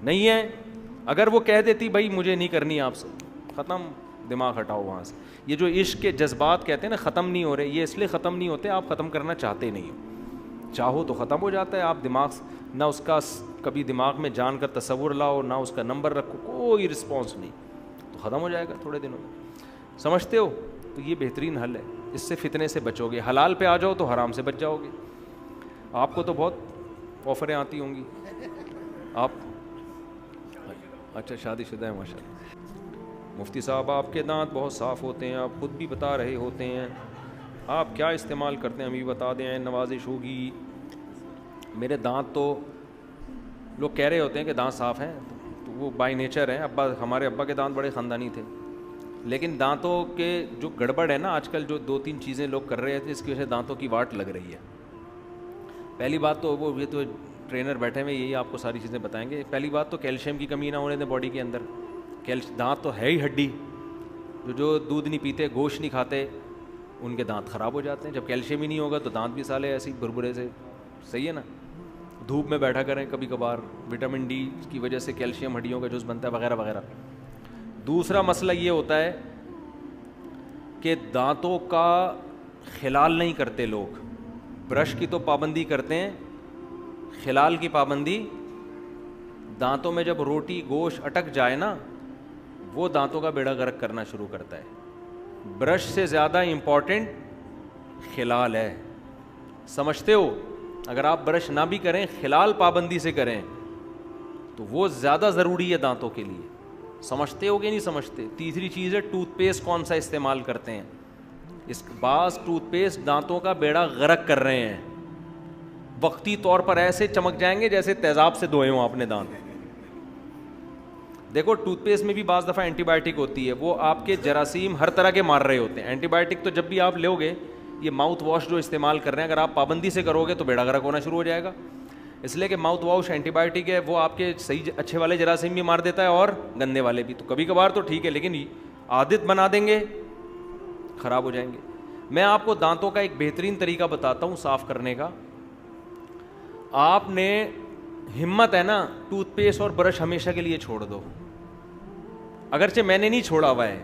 نہیں ہے. اگر وہ کہہ دیتی بھائی مجھے نہیں کرنی آپ سے, ختم, دماغ ہٹاؤ وہاں سے. یہ جو عشق کے جذبات کہتے ہیں نا ختم نہیں ہو رہے, یہ اس لیے ختم نہیں ہوتے آپ ختم کرنا چاہتے نہیں ہو. چاہو تو ختم ہو جاتا ہے. آپ دماغ نہ اس کا کبھی دماغ میں جان کر تصور لاؤ, نہ اس کا نمبر رکھو, کوئی رسپانس نہیں, تو ختم ہو جائے گا تھوڑے دنوں میں. سمجھتے ہو؟ تو یہ بہترین حل ہے, اس سے فتنے سے بچو گے. حلال پہ آ جاؤ تو حرام سے بچ جاؤ گے. آپ کو تو بہت آفریں آتی ہوں گی. آپ اچھا شادی شدہ ہیں ماشاء اللہ. مفتی صاحب آپ کے دانت بہت صاف ہوتے ہیں, آپ خود بھی بتا رہے ہوتے ہیں, آپ کیا استعمال کرتے ہیں ہمیں بھی بتا دیں, نوازش ہوگی. میرے دانت تو لوگ کہہ رہے ہوتے ہیں کہ دانت صاف ہیں, تو وہ بائی نیچر ہیں. ہمارے ابا کے دانت بڑے خاندانی تھے, لیکن دانتوں کے جو گڑبڑ ہے نا آج کل, جو 2-3 چیزیں لوگ کر رہے تھے, اس کی وجہ سے دانتوں کی واٹ لگ رہی ہے. پہلی بات تو وہ, یہ تو ٹرینر بیٹھے ہوئے یہی آپ کو ساری چیزیں بتائیں گے. پہلی بات تو کیلشیم کی کمی نہ ہونے دیں باڈی کے اندر. دانت تو ہے ہی ہڈی, جو دودھ نہیں پیتے, گوشت نہیں کھاتے, ان کے دانت خراب ہو جاتے ہیں. جب کیلشیم ہی نہیں ہوگا تو دانت بھی سالے ایسے بھربھرے سے. صحیح ہے نا. دھوپ میں بیٹھا کریں کبھی کبھار, وٹامن ڈی کی وجہ سے کیلشیم ہڈیوں کا جز بنتا ہے وغیرہ وغیرہ. دوسرا مسئلہ یہ ہوتا ہے کہ دانتوں کا خلال نہیں کرتے لوگ. برش کی تو پابندی کرتے ہیں, خلال کی پابندی. دانتوں میں جب روٹی گوشت اٹک جائے نا, وہ دانتوں کا بیڑا غرق کرنا شروع کرتا ہے. برش سے زیادہ امپورٹنٹ خلال ہے. سمجھتے ہو؟ اگر آپ برش نہ بھی کریں, خلال پابندی سے کریں, تو وہ زیادہ ضروری ہے دانتوں کے لیے. سمجھتے ہو کہ نہیں سمجھتے؟ تیسری چیز ہے ٹوتھ پیسٹ کون سا استعمال کرتے ہیں. اس بعض ٹوتھ پیسٹ دانتوں کا بیڑا غرق کر رہے ہیں. وقتی طور پر ایسے چمک جائیں گے جیسے تیزاب سے دھوئے ہوں آپ نے دانت. دیکھو ٹوتھ پیسٹ میں بھی بعض دفعہ اینٹی بایوٹک ہوتی ہے, وہ آپ کے جراثیم ہر طرح کے مار رہے ہوتے ہیں. اینٹی بایوٹک تو جب بھی آپ لو گے, یہ ماؤتھ واش جو استعمال کر رہے ہیں, اگر آپ پابندی سے کرو گے تو بیڑا غرق ہونا شروع ہو جائے گا. اس لیے کہ ماؤتھ واش اینٹی بایوٹک ہے, وہ آپ کے صحیح اچھے والے جراثیم بھی مار دیتا ہے اور گندے والے بھی. تو کبھی کبھار تو ٹھیک ہے, لیکن عادت بنا دیں گے خراب ہو جائیں گے. میں آپ کو دانتوں کا ایک بہترین طریقہ بتاتا ہوں صاف کرنے کا. آپ نے ہمت ہے نا, ٹوتھ پیسٹ اور برش ہمیشہ کے لیے چھوڑ دو. اگرچہ میں نے نہیں چھوڑا ہوا ہے,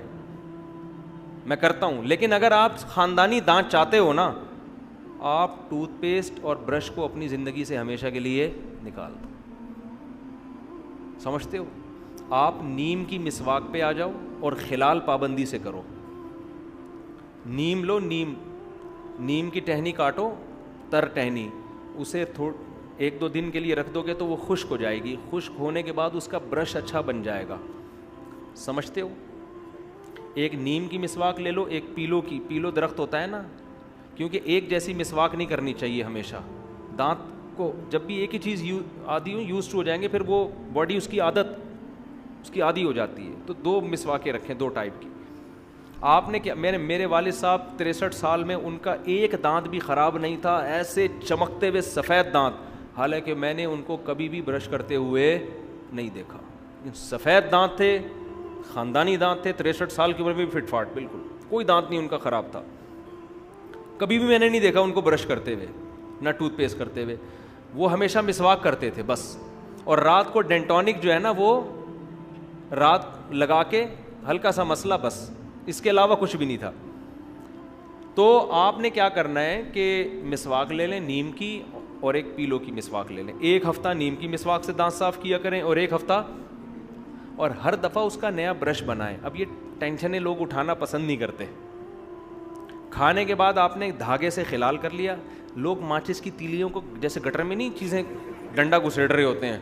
میں کرتا ہوں, لیکن اگر آپ خاندانی دانت چاہتے ہو نا, آپ ٹوتھ پیسٹ اور برش کو اپنی زندگی سے ہمیشہ کے لیے نکال دو. سمجھتے ہو؟ آپ نیم کی مسواک پہ آ جاؤ اور خلال پابندی سے کرو. نیم لو, نیم کی ٹہنی کاٹو, تر ٹہنی, اسے 1-2 دن کے لیے رکھ دو گے تو وہ خشک ہو جائے گی. خشک ہونے کے بعد اس کا برش اچھا بن جائے گا. سمجھتے ہو؟ ایک نیم کی مسواک لے لو, ایک پیلو درخت ہوتا ہے نا, کیونکہ ایک جیسی مسواک نہیں کرنی چاہیے ہمیشہ. دانت کو جب بھی ایک ہی چیز یوز ہو جائیں گے, پھر وہ باڈی اس کی عادی ہو جاتی ہے. تو 2 مسواکیں رکھیں, 2 ٹائپ کی. آپ نے کیا, میرے والد صاحب 63 سال میں ان کا ایک دانت بھی خراب نہیں تھا, ایسے چمکتے ہوئے سفید دانت, حالانکہ میں نے ان کو کبھی بھی برش کرتے ہوئے نہیں دیکھا. سفید دانت تھے, خاندانی دانت تھے, 63 سال کی عمر میں بھی فٹ فاٹ, بالکل کوئی دانت نہیں ان کا خراب تھا. کبھی بھی میں نے نہیں دیکھا ان کو برش کرتے ہوئے, نہ ٹوتھ پیسٹ کرتے ہوئے. وہ ہمیشہ مسواک کرتے تھے بس, اور رات کو ڈینٹونک جو ہے نا وہ رات لگا کے ہلکا سا مسئلہ, بس اس کے علاوہ کچھ بھی نہیں تھا. تو آپ نے کیا کرنا ہے کہ مسواک لے لیں نیم کی, اور ایک پیلو کی مسواک لے لیں. 1 ہفتہ نیم کی مسواک سے دانت صاف کیا کریں, اور 1 ہفتہ, اور ہر دفعہ اس کا نیا برش بنائیں. اب یہ ٹینشنیں لوگ اٹھانا پسند نہیں کرتے. کھانے کے بعد آپ نے دھاگے سے خلال کر لیا. لوگ ماچس کی تیلیوں کو جیسے گٹر میں نہیں چیزیں ڈنڈا گھسیڑ رہے ہوتے ہیں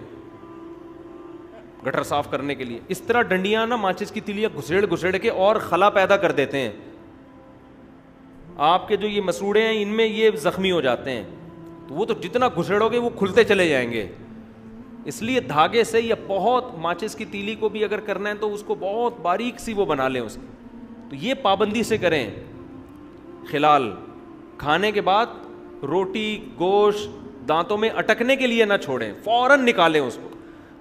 گٹر صاف کرنے کے لیے, اس طرح ڈنڈیاں نا ماچس کی تیلیاں گھسیڑ کے اور خلا پیدا کر دیتے ہیں. آپ کے جو یہ مسوڑے ہیں ان میں یہ زخمی ہو جاتے ہیں, تو وہ تو جتنا گھسیڑو گے وہ کھلتے چلے جائیں گے. اس لیے دھاگے سے, یا بہت ماچس کی تیلی کو بھی اگر کرنا ہے تو اس کو بہت باریک سی وہ بنا لیں اس کی. تو یہ پابندی سے کریں. خلال کھانے کے بعد روٹی گوشت دانتوں میں اٹکنے کے لیے نہ چھوڑیں, فوراً نکالیں اس کو.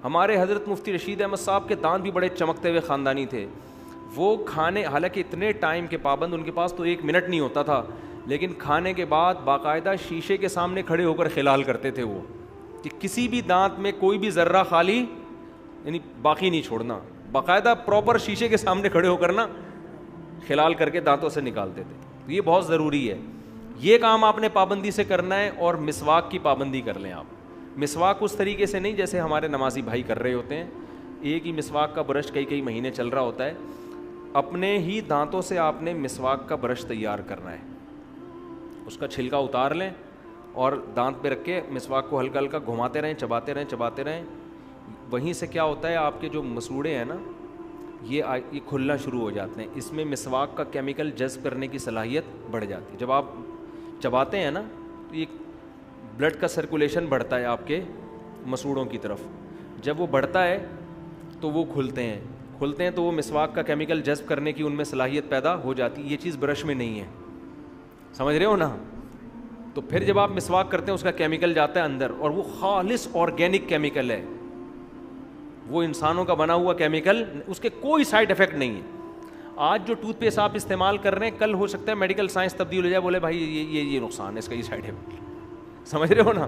ہمارے حضرت مفتی رشید احمد صاحب کے دانت بھی بڑے چمکتے ہوئے خاندانی تھے. وہ کھانے, حالانکہ اتنے ٹائم کے پابند, ان کے پاس تو 1 منٹ نہیں ہوتا تھا, لیکن کھانے کے بعد باقاعدہ شیشے کے سامنے کھڑے ہو کر خلال کرتے تھے وہ, کہ کسی بھی دانت میں کوئی بھی ذرہ خالی یعنی باقی نہیں چھوڑنا, باقاعدہ پراپر شیشے کے سامنے کھڑے ہو کر نا خلال کر کے دانتوں سے نکالتے تھے. تو یہ بہت ضروری ہے, یہ کام آپ نے پابندی سے کرنا ہے. اور مسواک کی پابندی کر لیں آپ. مسواک اس طریقے سے نہیں جیسے ہمارے نمازی بھائی کر رہے ہوتے ہیں, ایک ہی مسواک کا برش کئی مہینے چل رہا ہوتا ہے. اپنے ہی دانتوں سے آپ نے مسواک کا برش تیار کرنا ہے, اس کا چھلکا اتار لیں اور دانت پہ رکھ کے مسواک کو ہلکا ہلکا گھماتے رہیں, چباتے رہیں. وہیں سے کیا ہوتا ہے, آپ کے جو مسوڑے ہیں نا یہ کھلنا شروع ہو جاتے ہیں. اس میں مسواک کا کیمیکل جذب کرنے کی صلاحیت بڑھ جاتی ہے. جب آپ چباتے ہیں نا تو یہ بلڈ کا سرکولیشن بڑھتا ہے آپ کے مسوڑوں کی طرف. جب وہ بڑھتا ہے تو وہ کھلتے ہیں تو وہ مسواک کا کیمیکل جذب کرنے کی ان میں صلاحیت پیدا ہو جاتی ہے. یہ چیز برش میں نہیں ہے, سمجھ رہے ہو نا. تو پھر جب آپ مسواک کرتے ہیں اس کا کیمیکل جاتا ہے اندر, اور وہ خالص آرگینک کیمیکل ہے, وہ انسانوں کا بنا ہوا کیمیکل, اس کے کوئی سائڈ افیکٹ نہیں ہے. آج جو ٹوتھ پیسٹ آپ استعمال کر رہے ہیں, کل ہو سکتا ہے میڈیکل سائنس تبدیل ہو جائے, بولے بھائی یہ نقصان ہے اس کا, یہ سائڈ افیکٹ. سمجھ رہے ہو نا.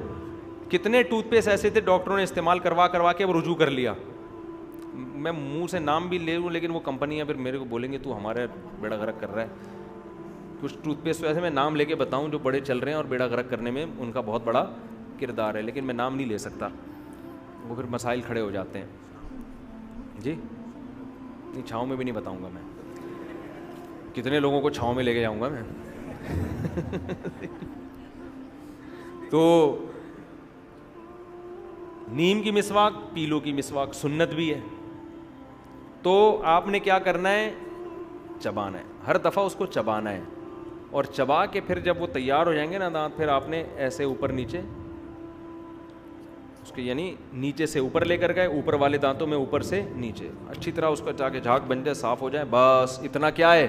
کتنے ٹوتھ پیسٹ ایسے تھے ڈاکٹروں نے استعمال کروا کے وہ رجوع کر لیا. میں منہ سے نام بھی لے لوں لیکن وہ کمپنیاں پھر میرے کو بولیں گے تو ہمارے بیڑا غرق کر رہا ہے. کچھ ٹوتھ پیسٹ ایسے میں نام لے کے بتاؤں جو بڑے چل رہے ہیں اور بیڑا غرق کرنے میں ان کا بہت بڑا کردار ہے, لیکن میں نام نہیں لے سکتا, وہ پھر مسائل کھڑے ہو جاتے ہیں. جی نہیں, چھاؤں میں بھی نہیں بتاؤں گا میں, کتنے لوگوں کو چھاؤں میں لے کے جاؤں گا میں. تو نیم کی مسواک, پیلو کی مسواک سنت بھی ہے. تو آپ نے کیا کرنا ہے, چبانا ہے, ہر دفعہ اس کو چبانا ہے. اور چبا کے پھر جب وہ تیار ہو جائیں گے نا دانت, پھر آپ نے ایسے اوپر نیچے اس کے, یعنی نیچے سے اوپر لے کر گئے, اوپر والے دانتوں میں اوپر سے نیچے اچھی طرح اس کا جا کے جھاگ بن جائے, صاف ہو جائے, بس اتنا کیا ہے.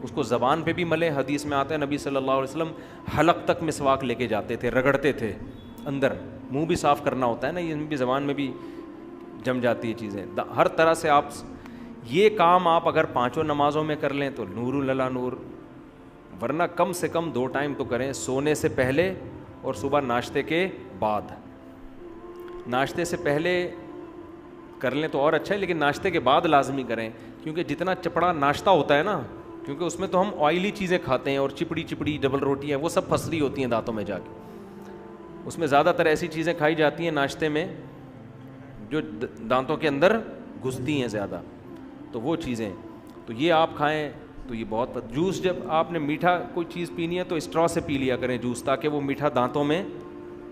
اس کو زبان پہ بھی ملے. حدیث میں آتا ہے نبی صلی اللہ علیہ وسلم حلق تک مسواک لے کے جاتے تھے, رگڑتے تھے اندر. منہ بھی صاف کرنا ہوتا ہے نا, یہ بھی زبان میں بھی جم جاتی ہے چیزیں. ہر طرح سے آپ یہ کام آپ اگر 5 نمازوں میں کر لیں تو نور للا نور, ورنہ کم سے کم 2 ٹائم تو کریں, سونے سے پہلے اور صبح ناشتے کے بعد. ناشتے سے پہلے کر لیں تو اور اچھا ہے, لیکن ناشتے کے بعد لازمی کریں, کیونکہ جتنا چپڑا ناشتہ ہوتا ہے نا, کیونکہ اس میں تو ہم آئلی چیزیں کھاتے ہیں اور چپڑی ڈبل روٹی ہیں, وہ سب پھنس رہی ہوتی ہیں دانتوں میں جا کے. اس میں زیادہ تر ایسی چیزیں کھائی جاتی ہیں ناشتے میں جو دانتوں کے اندر گھستی ہیں زیادہ, تو وہ چیزیں تو یہ آپ کھائیں تو یہ بہت. جوس جب آپ نے میٹھا کوئی چیز پینی ہے تو اسٹرا سے پی لیا کریں جوس, تاکہ وہ میٹھا دانتوں میں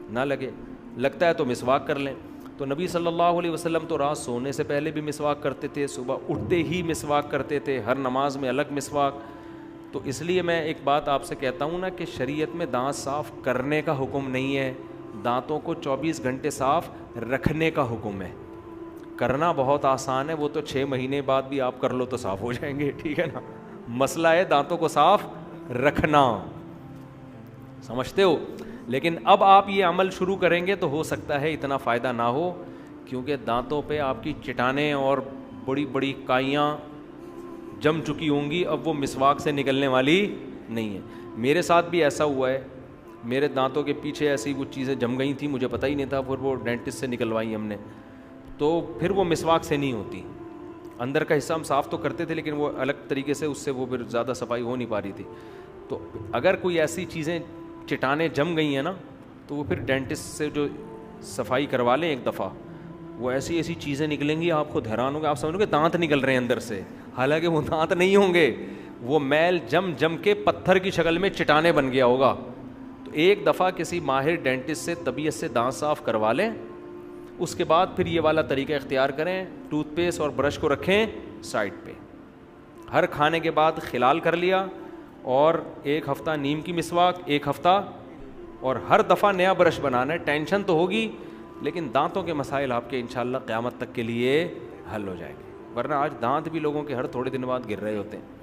نہ لگے. لگتا ہے تو مسواک کر لیں. تو نبی صلی اللہ علیہ وسلم تو رات سونے سے پہلے بھی مسواک کرتے تھے, صبح اٹھتے ہی مسواک کرتے تھے, ہر نماز میں الگ مسواک. تو اس لیے میں ایک بات آپ سے کہتا ہوں نا کہ شریعت میں دانت صاف کرنے کا حکم نہیں ہے, دانتوں کو 24 گھنٹے صاف رکھنے کا حکم ہے. کرنا بہت آسان ہے, وہ تو 6 مہینے بعد بھی آپ کر لو تو صاف ہو جائیں گے, ٹھیک ہے نا. مسئلہ ہے دانتوں کو صاف رکھنا, سمجھتے ہو. لیکن اب آپ یہ عمل شروع کریں گے تو ہو سکتا ہے اتنا فائدہ نہ ہو, کیونکہ دانتوں پہ آپ کی چٹانیں اور بڑی بڑی کائیاں جم چکی ہوں گی, اب وہ مسواک سے نکلنے والی نہیں ہے. میرے ساتھ بھی ایسا ہوا ہے, میرے دانتوں کے پیچھے ایسی وہ چیزیں جم گئی تھیں, مجھے پتہ ہی نہیں تھا, پھر وہ ڈینٹسٹ سے نکلوائی ہم نے, تو پھر وہ مسواک سے نہیں ہوتی. اندر کا حصہ ہم صاف تو کرتے تھے لیکن وہ الگ طریقے سے, اس سے وہ پھر زیادہ صفائی ہو نہیں پا رہی تھی. تو اگر کوئی ایسی چیزیں چٹانیں جم گئی ہیں نا, تو وہ پھر ڈینٹسٹ سے جو صفائی کروا لیں ایک دفعہ, وہ ایسی ایسی چیزیں نکلیں گی آپ خود حیران ہوں گے, آپ سمجھو گے دانت نکل رہے ہیں اندر سے, حالانکہ وہ دانت نہیں ہوں گے, وہ میل جم کے پتھر کی شکل میں چٹانیں بن گیا ہوگا. تو ایک دفعہ کسی ماہر ڈینٹسٹ سے طبیعت سے دانت صاف کروا لیں, اس کے بعد پھر یہ والا طریقہ اختیار کریں, ٹوتھ پیسٹ اور برش کو رکھیں سائڈ پہ, ہر کھانے کے بعد خلال کر لیا, اور 1 ہفتہ نیم کی مسواک, 1 ہفتہ, اور ہر دفعہ نیا برش بنانا ہے. ٹینشن تو ہوگی لیکن دانتوں کے مسائل آپ کے انشاءاللہ قیامت تک کے لیے حل ہو جائیں گے, ورنہ آج دانت بھی لوگوں کے ہر تھوڑے دن بعد گر رہے ہوتے ہیں.